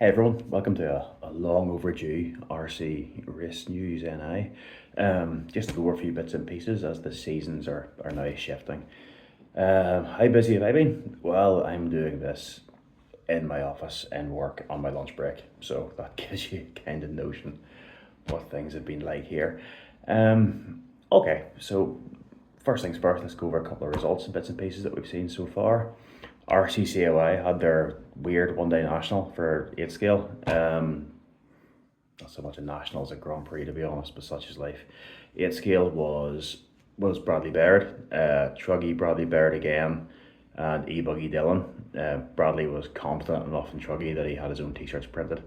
Hey everyone, welcome to a long overdue RC race news NI. Just to go over a few bits and pieces as the seasons are now shifting. How busy have I been? Well, I'm doing this in my office and work on my lunch break, so that gives you a kind of notion what things have been like here. Okay, so first things first, let's go over a couple of results and bits and pieces that we've seen so far. RCCOI had their weird one-day national for 8 scale. Not so much a national as a Grand Prix, to be honest, but such is life. 8 scale was Bradley Baird, Truggy Bradley Baird again, and E-Buggy Dylan. Bradley was confident enough in Truggy that he had his own t-shirts printed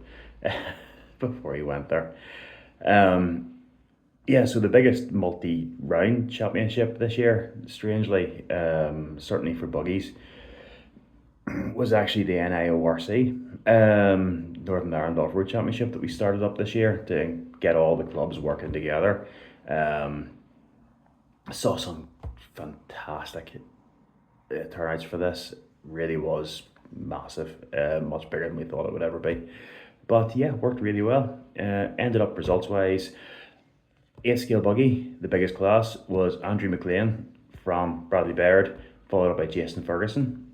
before he went there. Yeah, so the biggest multi-round championship this year, strangely, certainly for buggies, was actually the NIORC, Northern Ireland Off-Road Championship, that we started up this year to get all the clubs working together. Saw some fantastic turnouts for this. Really was massive, much bigger than we thought it would ever be. But yeah, worked really well. Ended up results-wise, 8 scale buggy, the biggest class, was Andrew McLean from Bradley Baird, followed up by Jason Ferguson.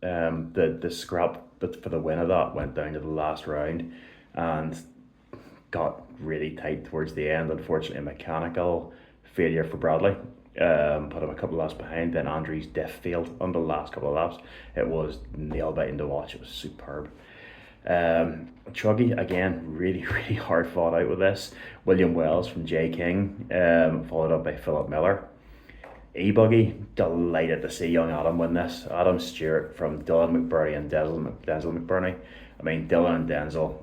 The scrap for the win of that went down to the last round and got really tight towards the end. Unfortunately, a mechanical failure for Bradley put him a couple of laps behind. Then Andrew's diff failed on the last couple of laps. It was nail biting to watch. It was superb. Truggy again, really really hard fought out with this. William Wells from J King, followed up by Philip Miller. E-Buggy, delighted to see young Adam win this. Adam Stewart from Dylan McBurney and Denzel McBurney. I mean, Dylan and Denzel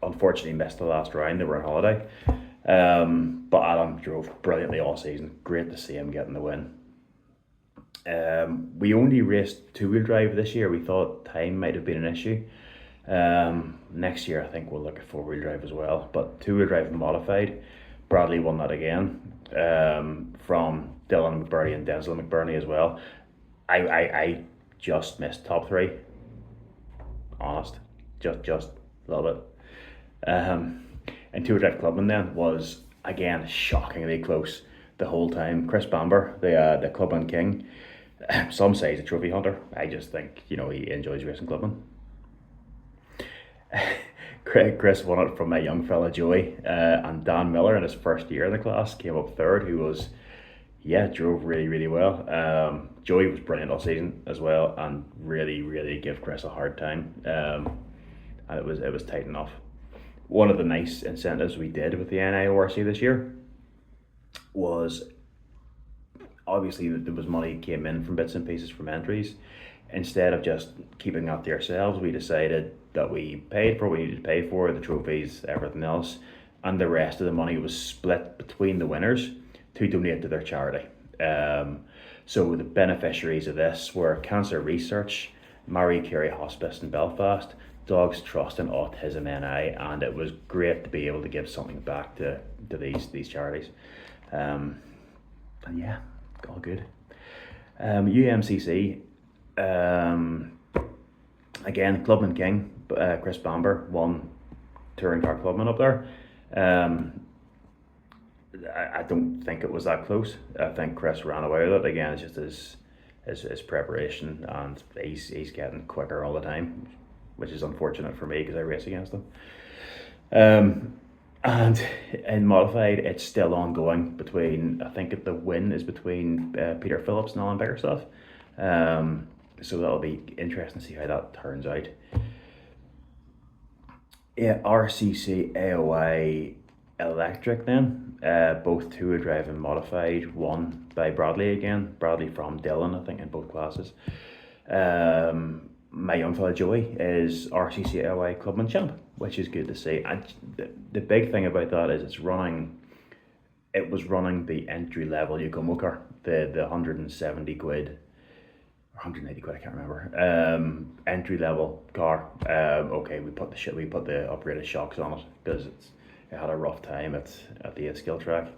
unfortunately missed the last round. They were on holiday. But Adam drove brilliantly all season. Great to see him getting the win. We only raced two-wheel drive this year. We thought time might have been an issue. Next year I think we'll look at four-wheel drive as well. But two-wheel drive modified, Bradley won that again. From Dylan McBurney and Denzel McBurney as well. I just missed top three. Honest. Just love it. And two drive clubman then was again shockingly close the whole time. Chris Bamber, the clubman king. Some say he's a trophy hunter. I just think, he enjoys racing clubman. Chris won it from a young fella, Joey, and Dan Miller in his first year in the class came up third, who was, drove really, really well. Joey was brilliant all season as well and really, really gave Chris a hard time. And it was tight enough. One of the nice incentives we did with the NIORC this year was obviously that there was money came in from bits and pieces from entries. Instead of just keeping that to ourselves, we decided that we paid for what we needed to pay for, the trophies, everything else, and the rest of the money was split between the winners to donate to their charity. So the beneficiaries of this were Cancer Research, Marie Curie Hospice in Belfast, Dogs Trust and Autism NI, and it was great to be able to give something back to these charities. And yeah, all good. UMCC, again, Clubman King, Chris Bamber won touring car clubman up there. I don't think it was that close. I think Chris ran away with it. Again, it's just his preparation, and he's getting quicker all the time, which is unfortunate for me because I race against him. And in modified, it's still ongoing between, I think the win is between Peter Phillips and Alan Bickerstaff. So that'll be interesting to see how that turns out. Yeah, RCC AOI Electric then, both two-wheel drive and modified, won by Bradley again. Bradley from Dillon, I think, in both classes. My young fella Joey is RCC AOI Clubman champ, which is good to see. And the big thing about that is it was running the entry level Yukomo car, the 170 quid, 180 quid, I can't remember. Entry level car. Okay, we put the upgraded shocks on it because it had a rough time at the skill track.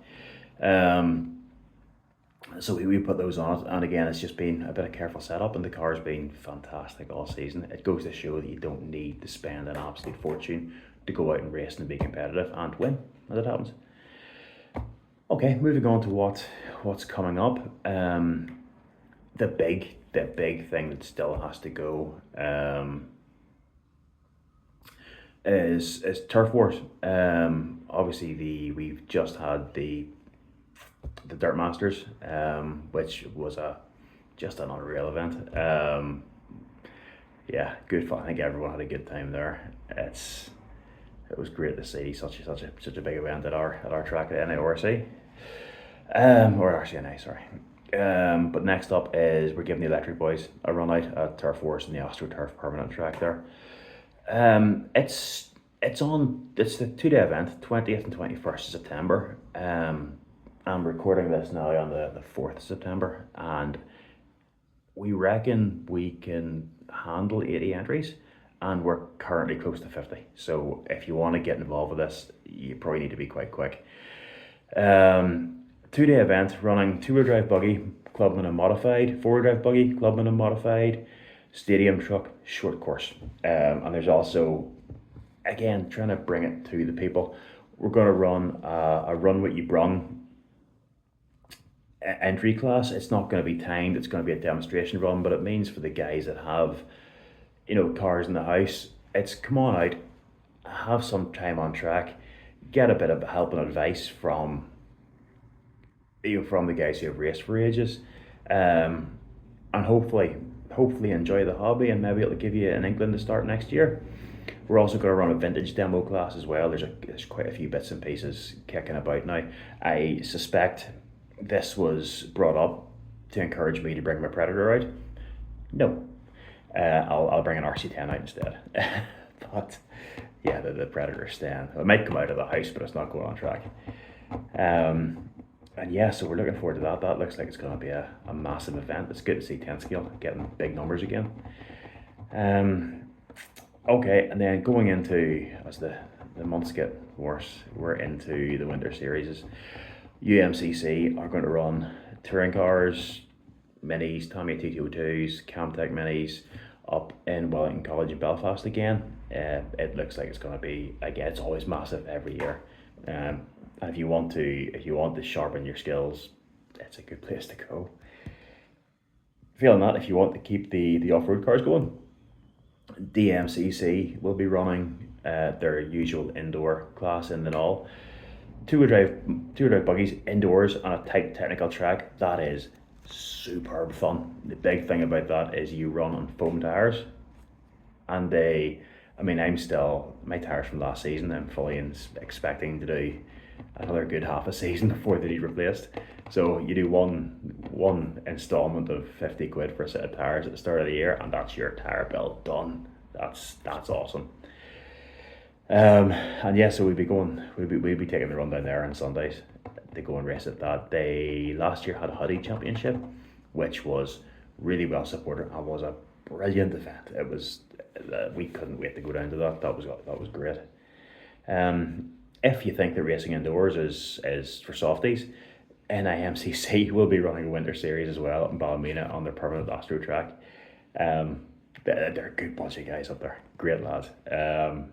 So we put those on it, and again, it's just been a bit of careful setup, and the car's been fantastic all season. It goes to show that you don't need to spend an absolute fortune to go out and race and be competitive and win, as it happens. Okay, moving on to what's coming up. The big thing that still has to go is Turf Wars. Obviously we've just had the Dirt Masters, which was just an unreal event. Yeah, good fun. I think everyone had a good time there. It was great to see such a big event at our track at NARC. Or RCNA, sorry. But next up is we're giving the Electric Boys a run out at Turf Wars in the AstroTurf permanent track there. It's the 2-day event, 20th and 21st of September. I'm recording this now on the 4th of September, and we reckon we can handle 80 entries, and we're currently close to 50. So if you want to get involved with this, you probably need to be quite quick. 2-day event running 2-wheel drive buggy, clubman and modified, 4-wheel drive buggy, clubman and modified, stadium truck, short course. And there's also, again, trying to bring it to the people, we're going to run a Run What You Brung entry class. It's not going to be timed, it's going to be a demonstration run, but it means for the guys that have, cars in the house, it's come on out, have some time on track, get a bit of help and advice from the guys who have raced for ages, and hopefully enjoy the hobby, and maybe it'll give you an inkling to start next year. We're also going to run a vintage demo class as well. There's quite a few bits and pieces kicking about now. I suspect this was brought up to encourage me to bring my Predator out. No, I'll bring an RC10 out instead. But yeah, the Predator's staying. It might come out of the house, but it's not going on track. And yeah, so we're looking forward to that. That looks like it's going to be a massive event. It's good to see 10 scale getting big numbers again. Okay, and then going into, as the months get worse, we're into the winter series. UMCC are going to run touring cars, minis, Tommy T202s, Camtech minis up in Wellington College in Belfast again. It looks like it's going to be, again, it's always massive every year. And if you want to sharpen your skills, it's a good place to go. Feeling that, if you want to keep the off-road cars going, DMCC will be running their usual indoor class in the Knoll. Two-wheel drive buggies indoors on a tight technical track. That is superb fun. The big thing about that is you run on foam tires, and my tires from last season, I'm fully expecting to do another good half a season before they need replaced. So you do one installment of 50 quid for a set of tires at the start of the year, and that's your tire bill done. That's awesome. And yeah, so we'll be taking the run down there on Sundays to go and race at that. They last year had a Huddy Championship, which was really well supported and was a brilliant event. It was we couldn't wait to go down to that. That was great. If you think the racing indoors is for softies, NIMCC will be running a winter series as well in Ballymena on their permanent Astro track. They're a good bunch of guys up there, great lads. I'm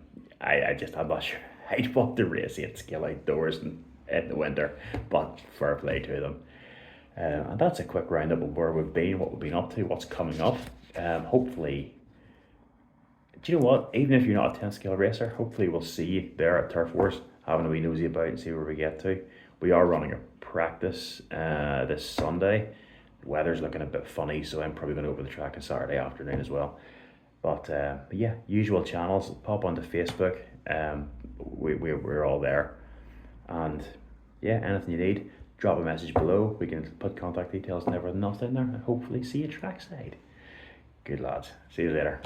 not sure I'd want to race 8 scale outdoors in the winter, but fair play to them. And that's a quick roundup of where we've been, what we've been up to, what's coming up. Hopefully, do you know what? Even if you're not a 10 scale racer, hopefully we'll see you there at Turf Wars, having a wee nosy about and see where we get to. We are running a practice this Sunday. The weather's looking a bit funny, so I'm probably going to go over the track on Saturday afternoon as well. But yeah, usual channels, pop onto Facebook. We're all there. And yeah, anything you need, drop a message below. We can put contact details and everything else down there, and hopefully see you trackside. Good lads. See you later.